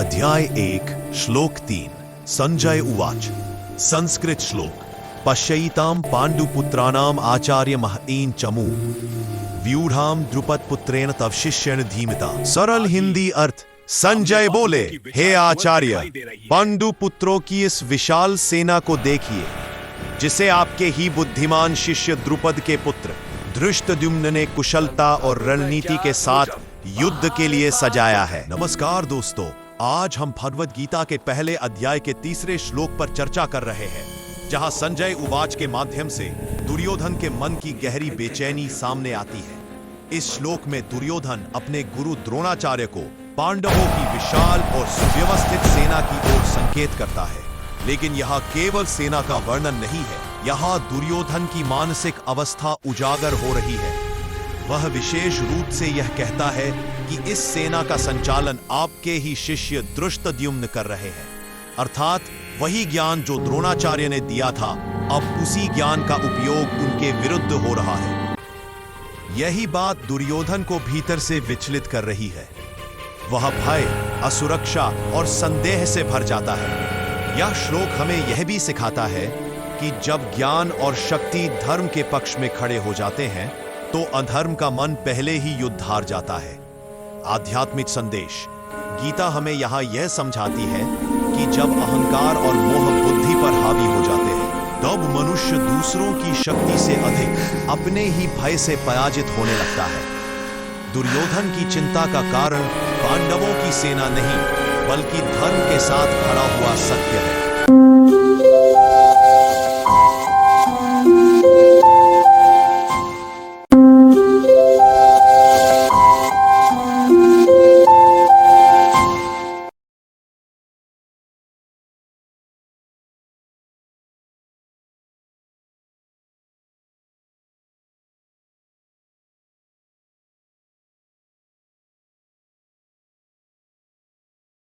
अध्याय 1 श्लोक 3 संजय उवाच। संस्कृत श्लोक। पश्यैतां पांडुपुत्राणाम आचार्य महतीं चमू व्यूढ़ाम द्रुपद पुत्रेण तव शिष्येण धीमता। सरल हिंदी अर्थ। संजय बोले, हे आचार्य, पांडु पुत्रों की इस विशाल सेना को देखिए, जिसे आपके ही बुद्धिमान शिष्य द्रुपद के पुत्र धृष्टद्युम्न ने कुशलता और रणनीति के साथ युद्ध के लिए सजाया है। नमस्कार दोस्तों, आज हम भगवद गीता के पहले अध्याय के तीसरे श्लोक पर चर्चा कर रहे हैं, जहां संजय उवाच के माध्यम से दुर्योधन के मन की गहरी बेचैनी सामने आती है। इस श्लोक में दुर्योधन अपने गुरु द्रोणाचार्य को पांडवों की विशाल और सुव्यवस्थित सेना की ओर संकेत करता है, लेकिन यह केवल सेना का वर्णन नहीं है। यहाँ दुर्योधन की मानसिक अवस्था उजागर हो रही है। वह विशेष रूप से यह कहता है कि इस सेना का संचालन आपके ही शिष्य धृष्टद्युम्न कर रहे हैं, अर्थात वही ज्ञान जो द्रोणाचार्य ने दिया था, अब उसी ज्ञान का उपयोग उनके विरुद्ध हो रहा है। यही बात दुर्योधन को भीतर से विचलित कर रही है। वह भय, असुरक्षा और संदेह से भर जाता है। यह श्लोक हमें यह भी सिखाता है कि जब ज्ञान और शक्ति धर्म के पक्ष में खड़े हो जाते हैं, तो अधर्म का मन पहले ही युद्ध हार जाता है। आध्यात्मिक संदेश। गीता हमें यहाँ यह समझाती है कि जब अहंकार और मोह बुद्धि पर हावी हो जाते हैं, तब मनुष्य दूसरों की शक्ति से अधिक अपने ही भय से पराजित होने लगता है। दुर्योधन की चिंता का कारण पांडवों की सेना नहीं, बल्कि धर्म के साथ खड़ा हुआ सत्य है।